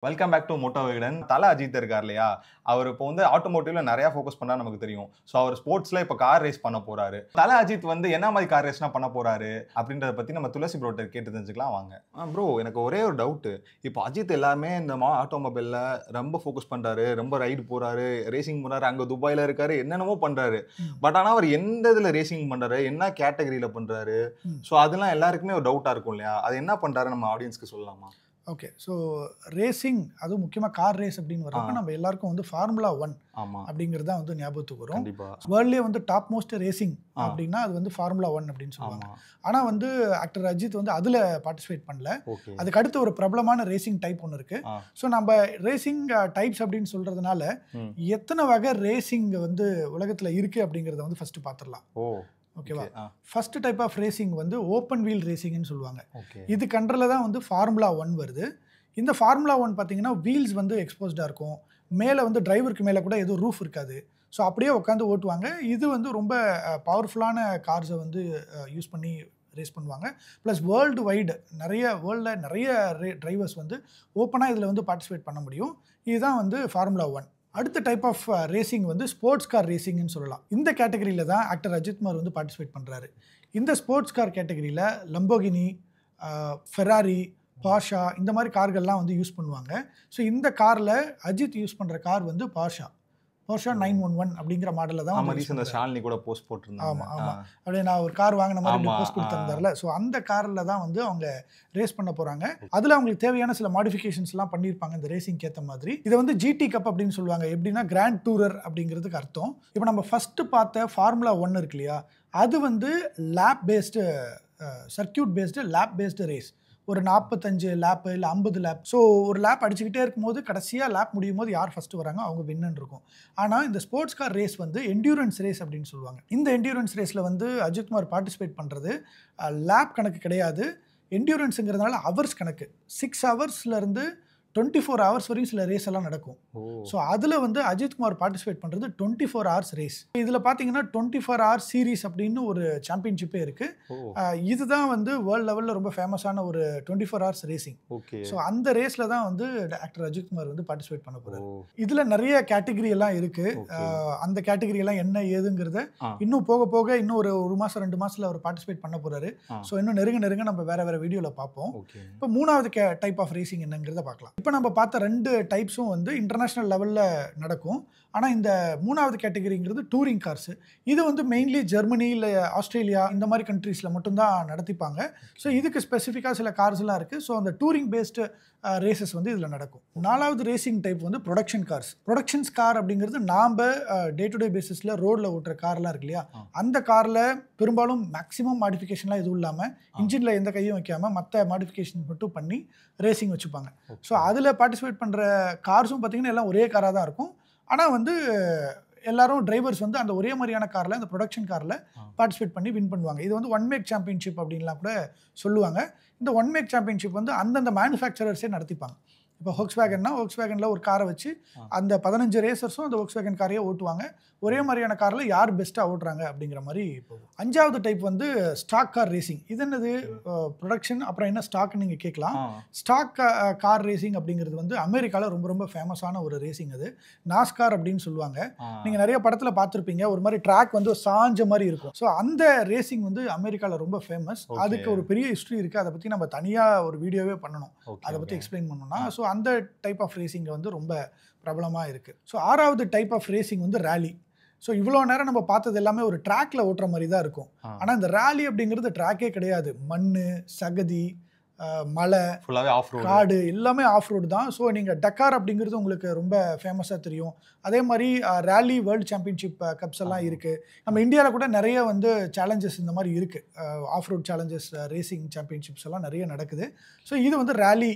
Welcome back to motor Vikatan. Thala Ajith இருக்கார் இல்லையா, அவர் இப்போ வந்து ஆட்டோமோட்டிவ்ல நிறைய ஃபோக்கஸ் பண்ணா நமக்கு தெரியும். ஸோ அவர் ஸ்போர்ட்ஸ்ல இப்போ கார் ரேஸ் பண்ண போறாரு. தல அஜித் வந்து என்ன மாதிரி கார் ரேஸ்னா பண்ண போறாரு அப்படின்றத பத்தி நம்ம துளசி ப்ரோட்ட கேட்டு தெரிஞ்சுக்கலாம் வாங்க. ப்ரோ, எனக்கு ஒரே ஒரு டவுட். இப்போ அஜித் எல்லாமே இந்த ஆட்டோமொபைல்ல ரொம்ப ஃபோக்கஸ் பண்றாரு, ரொம்ப ரைடு போறாரு, ரேசிங் போறாரு, அங்க துபாயில இருக்காரு, என்னென்னமோ பண்றாரு. பட் ஆனா அவர் எந்த இதுல ரேசிங் பண்றாரு, என்ன கேட்டகரியில பண்றாரு, ஸோ அதெல்லாம் எல்லாருக்குமே ஒரு டவுட்டா இருக்கும் இல்லையா? அது என்ன பண்றாரு நம்ம ஆடியன்ஸ்க்கு சொல்லலாமா? ஓகே, ஸோ ரேசிங், அதுவும் முக்கியமாக கார் ரேஸ் அப்படின்னு வரப்போ நம்ம எல்லாருக்கும் வந்து ஃபார்முலா 1 அப்படிங்கிறது தான் வந்து ஞாபகத்துக்கு வரும். வேர்ல்ட்லேயே வந்து டாப் மோஸ்ட் ரேசிங் அப்படின்னா அது வந்து ஃபார்முலா 1 அப்படின்னு சொல்லுவாங்க. ஆனால் வந்து ஆக்டர் அஜித் வந்து அதில் பார்ட்டிசிபேட் பண்ணல. அதுக்கு அடுத்து ஒரு பிரபலமான ரேசிங் டைப் ஒன்று இருக்கு. ஸோ நம்ம ரேசிங் டைப்ஸ் அப்படின்னு சொல்றதுனால எத்தனை வகை ரேசிங் வந்து உலகத்தில் இருக்கு அப்படிங்கிறத வந்து ஃபர்ஸ்ட் பார்த்துடலாம். ஓகேவா? ஃபர்ஸ்ட் டைப் ஆஃப் ரேசிங் வந்து ஓப்பன் வீல் ரேசிங்னு சொல்லுவாங்க. இது கண்ட்ரோலில் தான் வந்து ஃபார்முலா 1 வருது. இந்த ஃபார்முலா 1 பார்த்தீங்கன்னா வீல்ஸ் வந்து எக்ஸ்போஸ்டாக இருக்கும். மேலே வந்து டிரைவருக்கு மேலே கூட எதுவும் ரூஃப் இருக்காது. ஸோ அப்படியே உட்காந்து ஓட்டுவாங்க. இது வந்து ரொம்ப பவர்ஃபுல்லான கார்ஸை வந்து யூஸ் பண்ணி ரேஸ் பண்ணுவாங்க. ப்ளஸ் வேர்ல்டு வைடு வேர்ல்டில் நிறைய டிரைவர்ஸ் வந்து ஓப்பனாக இதில் வந்து பார்ட்டிசிபேட் பண்ண முடியும். இதுதான் வந்து ஃபார்முலா 1. அடுத்த டைப் ஆஃப் ரேசிங் வந்து ஸ்போர்ட்ஸ் கார் ரேசிங்னு சொல்லலாம். இந்த கேட்டகரியில் தான் ஆக்டர் அஜித் குமார் வந்து பார்ட்டிசிபேட் பண்ணுறாரு. இந்த ஸ்போர்ட்ஸ் கார் கேட்டகரியில் லம்போகினி, ஃபெராரி, பாஷா இந்த மாதிரி கார்கள்லாம் வந்து யூஸ் பண்ணுவாங்க. ஸோ இந்த காரில் அஜித் யூஸ் பண்ணுற கார் வந்து பாஷா 911 அப்படிங்கிற மாடலில் தான் ஷாலினி கூட போஸ்ட் போட்டிருந்தாங்க. ஆமாம், அப்படியே நான் ஒரு கார் வாங்கின மாதிரி போஸ்ட் கொடுத்துருந்தார்ல. ஸோ அந்த காரில் தான் வந்து அவங்க ரேஸ் பண்ண போகிறாங்க. அதில் அவங்களுக்கு தேவையான சில மாடிஃபிகேஷன்ஸ்லாம் பண்ணியிருப்பாங்க இந்த ரேசிங்க்கு ஏற்ற மாதிரி. இதை வந்து ஜிடி கப் அப்படின்னு சொல்லுவாங்க. எப்படின்னா கிராண்ட் டூரர் அப்படிங்கிறதுக்கு அர்த்தம். இப்போ நம்ம ஃபஸ்ட்டு பார்த்த ஃபார்முலா 1 இருக்கு இல்லையா, அது வந்து lab based circuit based lab based race. ஒரு 45 லேப்பு இல்லை 50 லேப். ஸோ ஒரு லேப் அடிச்சுக்கிட்டே இருக்கும்போது கடைசியாக லேப் முடியும் போது யார் ஃபஸ்ட்டு வராங்க அவங்க வின்னு இருக்கும். ஆனால் இந்த ஸ்போர்ட்ஸ் கார் ரேஸ் வந்து என்டியூரன்ஸ் ரேஸ் அப்படின்னு சொல்லுவாங்க. இந்த என்டியூரன்ஸ் ரேஸில் வந்து அஜித் குமார் பார்ட்டிசிபேட் பண்ணுறது லேப் கணக்கு கிடையாது. என்டியூரன்ஸுங்கிறதுனால ஹவர்ஸ் கணக்கு. 6 ஹவர்ஸ்லேருந்து 24 ஹவர்ஸ் வரையும் சில ரேஸ் எல்லாம் நடக்கும். ஸோ அதில் வந்து அஜித் குமார் பார்ட்டிசிபேட் பண்ணுறது 24 ஹவர்ஸ் ரேஸ். இதில் பார்த்தீங்கன்னா 24 ஹவர்ஸ் சீரீஸ் அப்படின்னு ஒரு சாம்பியன்ஷிப்பே இருக்குது. இதுதான் வந்து வேர்ல்டு லெவலில் ரொம்ப ஃபேமஸான ஒரு 24 ஹவர்ஸ் ரேசிங். ஸோ அந்த ரேஸில் தான் வந்து ஆக்டர் அஜித் குமார் வந்து பார்ட்டிசிபேட் பண்ண போகிறாரு. இதில் நிறைய கேட்டகரி எல்லாம் இருக்குது. அந்த கேட்டகரி எல்லாம் என்ன ஏதுங்கிறத இன்னும் போக போக இன்னும் ஒரு மாதம் 2 மாதத்தில் அவர் பார்ட்டிசிபேட் பண்ண போகிறாரு. ஸோ இன்னும் நெருங்க நம்ம வேற வீடியோவில் பார்ப்போம். இப்போ மூணாவது டைப் ஆஃப் ரேசிங் என்னங்கிறத பார்க்கலாம். இப்போ நம்ம பார்த்த 2 டைப்ஸும் வந்து இன்டர்நேஷ்னல் லெவலில் நடக்கும். ஆனால் இந்த மூணாவது கேட்டகரிங்கிறது டூரிங் கார்ஸு. இது வந்து மெயின்லி ஜெர்மனி இல்லை ஆஸ்திரேலியா இந்த மாதிரி கண்ட்ரீஸில் மட்டும்தான் நடத்திப்பாங்க. ஸோ இதுக்கு ஸ்பெசிஃபிக்காக சில கார்ஸ்லாம் இருக்குது. ஸோ அந்த டூரிங் பேஸ்டு ரேசஸ் வந்து இதில் நடக்கும். 4வது ரேசிங் டைப் வந்து ப்ரொடக்ஷன் கார்ஸ். ப்ரொடக்ஷன்ஸ் கார் அப்படிங்கிறது நாம் டே டு டே பேசிஸில் ரோடில் ஓட்டுற கார்லாம் இருக்கு இல்லையா, அந்த காரில் பெரும்பாலும் மேக்ஸிமம் மாடிஃபிகேஷன்லாம் எதுவும் இல்லாமல் இன்ஜினில் எந்த கையும் வைக்காமல் மற்ற மாடிஃபிகேஷன் மட்டும் பண்ணி ரேசிங் வச்சுப்பாங்க. ஸோ அதில் பார்ட்டிசிபேட் பண்ணுற கார்ஸும் பார்த்திங்கன்னா எல்லாம் ஒரே காராக தான் இருக்கும். ஆனால் வந்து எல்லாரும் டிரைவர்ஸ் வந்து அந்த ஒரே மாதிரியான காரில் அந்த ப்ரொடக்ஷன் காரில் பார்ட்டிசிபேட் பண்ணி வின் பண்ணுவாங்க. இது வந்து ஒன் மேக் சாம்பியன்ஷிப் அப்படின்லாம் கூட சொல்லுவாங்க. இந்த ஒன் மேக் சாம்பியன்ஷிப் வந்து அந்தந்த மேனுஃபேக்சரர்ஸே நடத்திப்பாங்க. இப்போ ஹோக்ஸ்வேகனில் ஒரு காரை வச்சு அந்த 15 ரேசர்ஸும் அந்த ஹோக்ஸ்வேகன் காரையே ஓட்டுவாங்க. ஒரே மாதிரியான காரில் யார் பெஸ்ட்டாக ஓட்டுறாங்க அப்படிங்கிற மாதிரி போகும். 5வது டைப் வந்து ஸ்டாக் கார் ரேசிங். இது என்னது? ப்ரொடக்ஷன் அப்புறம் என்ன ஸ்டாக்னு நீங்கள் கேட்கலாம். ஸ்டாக் கார் ரேசிங் அப்படிங்கிறது வந்து அமெரிக்காவில் ரொம்ப ஃபேமஸான ஒரு ரேசிங். அது நாஸ்கார் அப்படின்னு சொல்லுவாங்க. நீங்கள் நிறைய படத்தில் பார்த்துருப்பீங்க. ஒரு மாதிரி ட்ராக் வந்து சாஞ்ச மாதிரி இருக்கும். ஸோ அந்த ரேசிங் வந்து அமெரிக்காவில் ரொம்ப ஃபேமஸ். அதுக்கு ஒரு பெரிய ஹிஸ்ட்ரி இருக்குது. அதை பற்றி நம்ம தனியாக ஒரு வீடியோவே பண்ணணும். அதை பற்றி எக்ஸ்பிளைன் பண்ணணும்னா ஸோ அந்த டைப் ஆஃப் ரேசிங் வந்து ரொம்ப பிரபலமாக இருக்குது. ஸோ 6வது டைப் ஆஃப் ரேசிங் வந்து ரேலி. ஸோ இவ்வளோ நேரம் நம்ம பார்த்தது எல்லாமே ஒரு ட்ராக்ல ஓட்டுற மாதிரி தான் இருக்கும். ஆனால் இந்த ரேலி அப்படிங்கிறது ட்ராக்கே கிடையாது. மண், சகதி, மலை, காடு எல்லாமே ஆஃப் ரோடு தான். ஸோ நீங்கள் டக்கார் அப்படிங்கிறது உங்களுக்கு ரொம்ப ஃபேமஸாக தெரியும். அதே மாதிரி ரேலி வேர்ல்டு சாம்பியன்ஷிப் கப்ஸ் எல்லாம் இருக்குது. நம்ம இந்தியாவில் கூட நிறைய வந்து சேலஞ்சஸ் இந்த மாதிரி இருக்குது. Off road challenges, racing championships எல்லாம் நிறைய நடக்குது. ஸோ இது வந்து rally,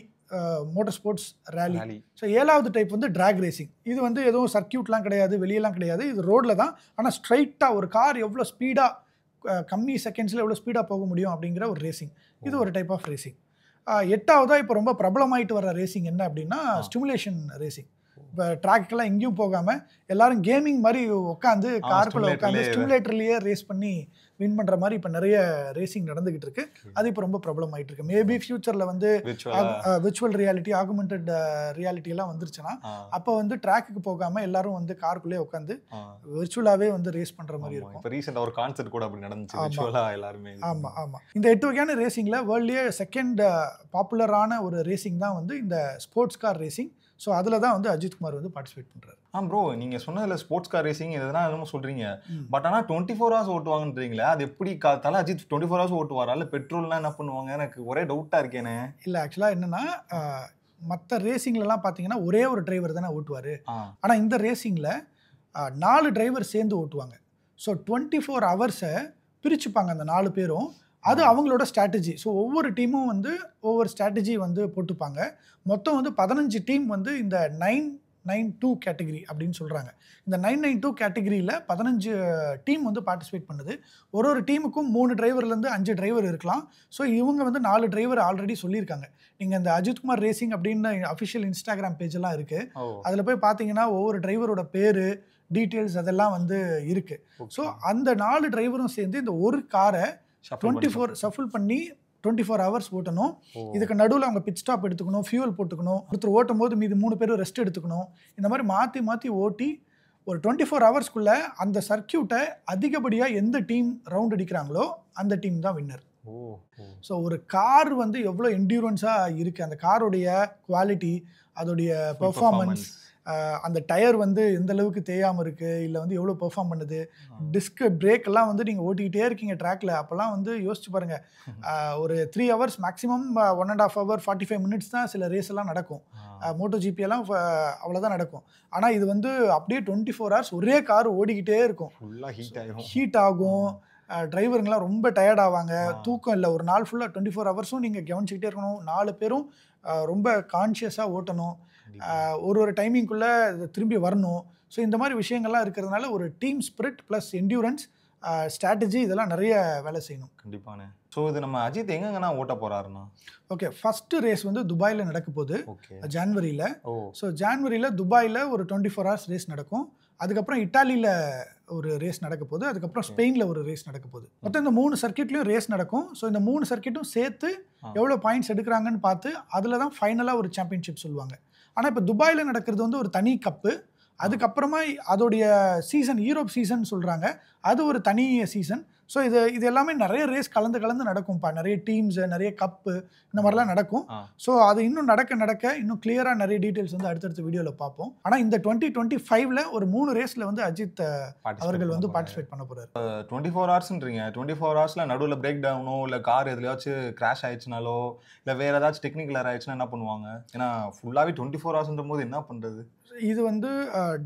motor sports rally. So 7வது டைப் வந்து ட்ராக் ரேசிங். இது வந்து எதுவும் சர்க்கியூட்லாம் கிடையாது, வெளியெல்லாம் கிடையாது. இது ரோடில் தான். ஆனால் ஸ்ட்ரைட்டாக ஒரு கார் எவ்வளோ ஸ்பீடாக கம்மி செகண்ட்ஸில் எவ்வளோ ஸ்பீடாக போக முடியும் அப்படிங்கிற ஒரு ரேசிங். இது ஒரு டைப் ஆஃப் ரேசிங். 8வதாக இப்போ ரொம்ப பிரபலமாயிட்டு வர ரேசிங் என்ன அப்படின்னா ஸ்டிமுலேஷன் ரேசிங். இப்போ ட்ராக்கெல்லாம் எங்கேயும் போகாமல் எல்லாரும் கேமிங் மாதிரி உட்காந்து காருக்குள்ளே உட்காந்து ஸ்டிமுலேட்டர்லேயே ரேஸ் பண்ணி வின் பண்ற மாதிரி இப்போ நிறைய ரேசிங் நடந்துகிட்டு இருக்கு. அது இப்போ ரொம்ப ப்ராப்ளம் ஆயிட்டு இருக்கு. மேபி ஃபியூச்சர்ல வந்து விர்ச்சுவல் ரியாலிட்டி, ஆகுமெண்டட் ரியாலிட்டி எல்லாம் வந்துருச்சுன்னா அப்போ வந்து ட்ராக்குக்கு போகாம எல்லாரும் வந்து காருக்குள்ளே உட்காந்து விர்ச்சுவலாவே வந்து ரேஸ் பண்ற மாதிரி இருக்கும். இப்போ ரீசெண்டா ஒரு கான்செர்ட் கூட அப்படி நடந்துச்சு, விர்ச்சுவலா எல்லாரும். ஆமா ஆமா. இந்த 8 வகையான ரேசிங்ல வேர்ல்ட்லயே செகண்ட் பாப்புலரான ஒரு ரேசிங் தான் வந்து இந்த ஸ்போர்ட்ஸ் கார் ரேசிங். ஸோ அதில் தான் வந்து அஜித் குமார் வந்து பார்ட்டிசிபேட் பண்ணுறாரு. ப்ரோ நீங்கள் சொன்னதில் ஸ்போர்ட்ஸ் கார் ரேசிங் இதெல்லாம் என்னமோ சொல்கிறீங்க, பட் ஆனால் 24 hours ஓட்டுவாங்கன்றீங்களே, அது எப்படி தலை அஜித் 24 hours ஓட்டுவாரா? இல்லை பெட்ரோல்லாம் என்ன பண்ணுவாங்க? எனக்கு ஒரே டவுட்டாக இருக்கேனே. இல்லை, ஆக்சுவலாக என்னென்னா மற்ற ரேசிங்லலாம் பார்த்தீங்கன்னா ஒரே ஒரு டிரைவர் தானே ஓட்டுவார். ஆனால் இந்த ரேசிங்கில் 4 டிரைவர் சேர்ந்து ஓட்டுவாங்க. ஸோ 24 hours பிரிச்சுப்பாங்க அந்த 4 பேரும். அது அவங்களோட ஸ்ட்ராட்டஜி. ஸோ ஒவ்வொரு டீமும் வந்து ஒவ்வொரு ஸ்ட்ராட்டஜி வந்து போட்டுப்பாங்க. மொத்தம் வந்து 15 டீம் வந்து இந்த 992 கேட்டகரி அப்படின்னு சொல்கிறாங்க. இந்த 992 கேட்டகரியில் 15 டீம் வந்து பார்ட்டிசிபேட் பண்ணுது. ஒரு டீமுக்கும் 3 டிரைவர்லேருந்து 5 டிரைவர் இருக்கலாம். ஸோ இவங்க வந்து 4 டிரைவர் ஆல்ரெடி சொல்லியிருக்காங்க. நீங்கள் இந்த அஜித்குமார் ரேசிங் அப்படின்னு அஃபிஷியல் இன்ஸ்டாகிராம் பேஜெல்லாம் இருக்குது. அதில் போய் பார்த்தீங்கன்னா ஒவ்வொரு டிரைவரோட பேர், டீட்டெயில்ஸ் அதெல்லாம் வந்து இருக்குது. ஸோ அந்த 4 டிரைவரும் சேர்ந்து இந்த ஒரு காரை 24 ஷஃபிள் பண்ணி 24 hours ஓட்டணும். இதுக்கு நடுவில் அவங்க பிட் ஸ்டாப் எடுத்துக்கணும், ஃபியூவல் போட்டுக்கணும், ஒருத்தர் ஓட்டும் போது மீது 3 பேரும் ரெஸ்ட் எடுத்துக்கணும். இந்த மாதிரி மாற்றி மாற்றி ஓட்டி ஒரு 24 ஹவர்ஸ்க்குள்ளே அந்த சர்க்கியூட்டை அதிகப்படியாக எந்த டீம் ரவுண்ட் அடிக்கிறாங்களோ அந்த டீம் தான் வின்னர். ஸோ ஒரு கார் வந்து எவ்வளோ என்டியூரன்ஸாக இருக்குது, அந்த காரோடைய குவாலிட்டி, அதோடைய பெர்ஃபார்மன்ஸ், அந்த டயர் வந்து எந்த அளவுக்கு தேயாமல் இருக்குது, இல்லை வந்து எவ்வளோ பெர்ஃபார்ம் பண்ணுது, டிஸ்க் பிரேக் எல்லாம் வந்து நீங்கள் ஓட்டிக்கிட்டே இருக்கீங்க ட்ராக்ல. அப்போல்லாம் வந்து யோசிச்சு பாருங்கள், ஒரு 3 hours மேக்ஸிமம் 1.5 hour 45 minutes தான் சில ரேஸ் எல்லாம் நடக்கும். மோட்டோ ஜிபி எல்லாம் அவ்வளோதான் நடக்கும். ஆனால் இது வந்து அப்படியே 24 hours ஒரே கார் ஓடிக்கிட்டே இருக்கும். ஹீட் ஆகும், டிரைவருங்கெலாம் ரொம்ப டயர்ட் ஆவாங்க, தூக்கம் இல்லை. ஒரு நாள் ஃபுல்லாக 24 hours நீங்கள் கவனிச்சிக்கிட்டே இருக்கணும். 4 பேரும் ரொம்ப கான்ஷியஸாக ஓட்டணும், ஒரு டைமிங்குள்ளே திரும்பி வரணும். ஸோ இந்த மாதிரி விஷயங்கள்லாம் இருக்கிறதுனால ஒரு team spirit plus endurance, strategy இதெல்லாம் நிறைய வேலை செய்யணும். கண்டிப்பானே. ஸோ இது நம்ம அஜித் எங்கெங்கன்னா ஓட்ட போகிறாருன்னா, ஓகே, ஃபஸ்ட்டு ரேஸ் வந்து துபாயில் நடக்க போகுது ஜான்வரியில். ஸோ ஜான்வரியில் துபாயில் ஒரு 24 hours ரேஸ் நடக்கும். அதுக்கப்புறம் இட்டாலியில் ஒரு ரேஸ் நடக்க போகுது. அதுக்கப்புறம் ஸ்பெயினில் ஒரு ரேஸ் நடக்க போகுது. மொத்தம் இந்த 3 சர்க்கியூட்லேயும் ரேஸ் நடக்கும். ஸோ இந்த 3 சர்க்கியூட்டும் சேர்த்து எவ்வளோ பாயிண்ட்ஸ் எடுக்கிறாங்கன்னு பார்த்து அதில் தான் ஃபைனலாக ஒரு சாம்பியன்ஷிப் சொல்லுவாங்க. ஆனால் இப்போ துபாயில் நடக்கிறது வந்து ஒரு தனி கப்பு. அதுக்கப்புறமா அதோடைய சீசன் யூரோப் சீசன் சொல்கிறாங்க, அது ஒரு தனி சீசன். ஸோ இது எல்லாமே நிறைய ரேஸ் கலந்து நடக்கும்ப்பா. நிறைய டீம்ஸு, நிறைய கப்பு, இந்த மாதிரிலாம் நடக்கும். ஸோ அது இன்னும் நடக்க இன்னும் கிளியராக நிறைய டீட்டெயில்ஸ் வந்து அடுத்தடுத்த வீடியோவில் பார்ப்போம். ஆனால் இந்த 2025ல் ஒரு 3 ரேஸில் வந்து அஜித் அவர்கள் வந்து பார்ட்டிசிபேட் பண்ண போகிறார். 24 hours-ன்றீங்க. 24 hours-ல நடுவில் பிரேக் டவுனோ இல்லை கார் எதுலையாச்சும் கிராஷ் ஆயிடுச்சுனாலோ இல்லை வேறு ஏதாச்சும் டெக்னிக்கல் ஏர் ஆயிடுச்சுன்னா என்ன பண்ணுவாங்க? ஏன்னா ஃபுல்லாகவே 24 hours-ன்ற போது என்ன பண்ணுறது? இது வந்து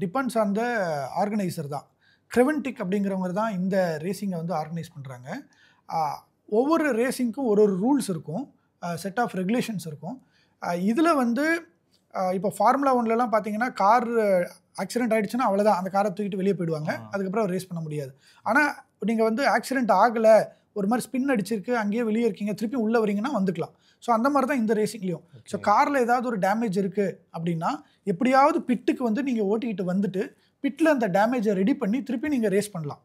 டிபெண்ட்ஸ் ஆன் த ஆர்கனைசர் தான். கிரெவன்டிக் அப்படிங்கிறவங்க தான் இந்த ரேசிங்கை வந்து ஆர்கனைஸ் பண்ணுறாங்க. ஒவ்வொரு ரேசிங்க்கும் ஒரு ரூல்ஸ் இருக்கும், செட் ஆஃப் ரெகுலேஷன்ஸ் இருக்கும். இதில் வந்து இப்போ ஃபார்முலா 1லலாம் பார்த்தீங்கன்னா கார் ஆக்சிடென்ட் ஆகிடுச்சுன்னா அவ்வளோதான், அந்த காரை தூக்கிட்டு வெளியே போயிடுவாங்க, அதுக்கப்புறம் ரேஸ் பண்ண முடியாது. ஆனால் நீங்கள் வந்து ஆக்சிடென்ட் ஆகலை, ஒரு மாதிரி ஸ்பின் அடிச்சிருக்கு, அங்கேயே வெளியே இருக்கீங்க, திருப்பி உள்ளே வரீங்கன்னா வந்துக்கலாம். ஸோ அந்த மாதிரி தான் இந்த ரேசிங்லேயும். ஸோ காரில் ஏதாவது ஒரு டேமேஜ் இருக்குது அப்படின்னா எப்படியாவது பிட்டுக்கு வந்து நீங்கள் ஓட்டிக்கிட்டு வந்துட்டு பிட்டில் அந்த டேமேஜை ரெடி பண்ணி திருப்பி நீங்கள் ரேஸ் பண்ணலாம்.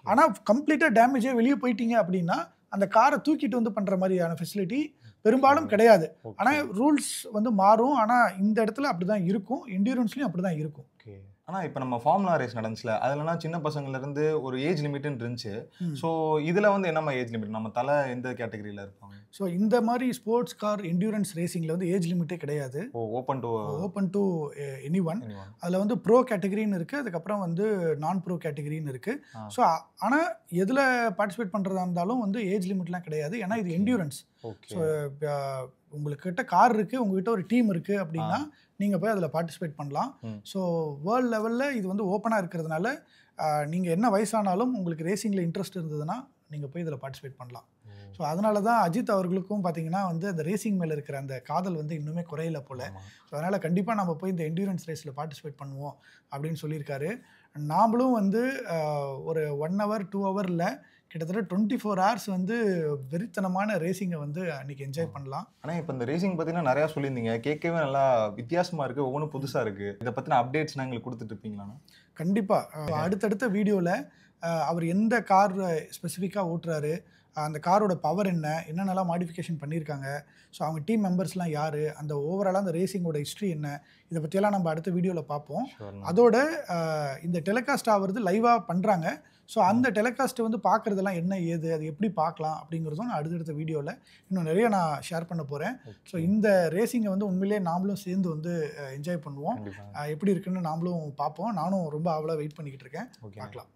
ஆனால் கம்ப்ளீட்டாக டேமேஜே வெளியே போயிட்டீங்க அப்படின்னா அந்த காரை தூக்கிட்டு வந்து பண்ணுற மாதிரியான ஃபெசிலிட்டி பெரும்பாலும் கிடையாது. ஆனால் ரூல்ஸ் வந்து மாறும். ஆனால் இந்த இடத்துல அப்படி தான் இருக்கும், என்டியூரன்ஸ்லையும் அப்படி தான் இருக்கும். ஆனால் இப்போ நம்ம ஃபார்முலா ரேஸ் நடந்துச்சுல, அதுலனா சின்ன பசங்கள்லேருந்து ஒரு ஏஜ் லிமிட்னு இருந்துச்சு. ஸோ இதில் வந்து என்னம்மா ஏஜ் லிமிட்? நம்ம தலை எந்த கேட்டகரியில் இருப்பாங்க? ஸோ இந்த மாதிரி ஸ்போர்ட்ஸ் கார் என்டியூரன்ஸ் ரேசிங்கில் வந்து ஏஜ் லிமிட்டே கிடையாது. Open to any one. அதில் வந்து ப்ரோ கேட்டகரின்னு இருக்குது, அதுக்கப்புறம் வந்து நான் ப்ரோ கேட்டகரின்னு இருக்குது. ஸோ ஆனால் எதில் பார்ட்டிசிபேட் பண்ணுறதா இருந்தாலும் வந்து ஏஜ் லிமிட்லாம் கிடையாது. ஏன்னா இது என்டியூரன்ஸ். ஸோ உங்கள்கிட்ட கார் இருக்குது, உங்ககிட்ட ஒரு டீம் இருக்குது அப்படின்னா நீங்கள் போய் அதில் பார்ட்டிசிபேட் பண்ணலாம். ஸோ வேர்ல்டு லெவலில் இது வந்து ஓப்பனாக இருக்கிறதுனால நீங்கள் என்ன வயசானாலும் உங்களுக்கு ரேசிங்கில் இன்ட்ரெஸ்ட் இருந்ததுன்னா நீங்கள் போய் இதில் பார்ட்டிசிபேட் பண்ணலாம். ஸோ அதனால தான் அஜித் அவர்களுக்கும் பார்த்தீங்கன்னா வந்து அந்த ரேசிங் மேலே இருக்கிற அந்த காதல் வந்து இன்னுமே குறையல போல். ஸோ அதனால் கண்டிப்பாக நம்ம போய் இந்த என்டியூரன்ஸ் ரேஸில் பார்ட்டிசிபேட் பண்ணுவோம் அப்படின்னு சொல்லியிருக்காரு. நாமளும் வந்து ஒரு 1 hour 2 hour கிட்டத்தட்ட 24 ஹவர்ஸ் வந்து வெறித்தனமான ரேசிங்கை வந்து அன்னைக்கு என்ஜாய் பண்ணலாம். ஆனா இப்போ இந்த ரேசிங் பத்தினா நிறைய சொல்லியிருந்தீங்க, கேட்கவே நல்லா வித்தியாசமா இருக்கு, ஒவ்வொன்றும் புதுசா இருக்கு. இதை பத்தின அப்டேட்ஸ் எங்களுக்கு கொடுத்துட்டு இருப்பீங்களாண்ணா? கண்டிப்பா அடுத்தடுத்த வீடியோவில் அவர் எந்த கார் ஸ்பெசிஃபிக்காக ஓட்டுறாரு, அந்த காரோட பவர் என்னென்னலாம் மாடிஃபிகேஷன் பண்ணியிருக்காங்க, ஸோ அவங்க டீம் மெம்பர்ஸ்லாம் யார், அந்த ஓவராலாக அந்த ரேசிங்கோட ஹிஸ்ட்ரி என்ன, இதை பற்றியெல்லாம் நம்ம அடுத்த வீடியோவில் பார்ப்போம். அதோட இந்த டெலிகாஸ்ட் ஆகிறது லைவாக பண்ணுறாங்க. ஸோ அந்த டெலிகாஸ்ட்டை வந்து பார்க்குறதெல்லாம் என்ன ஏது, அது எப்படி பார்க்கலாம் அப்படிங்கிறதும் நான் அடுத்தடுத்த வீடியோவில் இன்னும் நிறைய நான் ஷேர் பண்ண போகிறேன். ஸோ இந்த ரேசிங்கை வந்து உண்மையிலேயே நாமளும் சேர்ந்து வந்து என்ஜாய் பண்ணுவோம். எப்படி இருக்குன்னு நாமளும் பார்ப்போம். நானும் ரொம்ப ஆவலாக வெயிட் பண்ணிக்கிட்டு இருக்கேன். பார்க்கலாம்.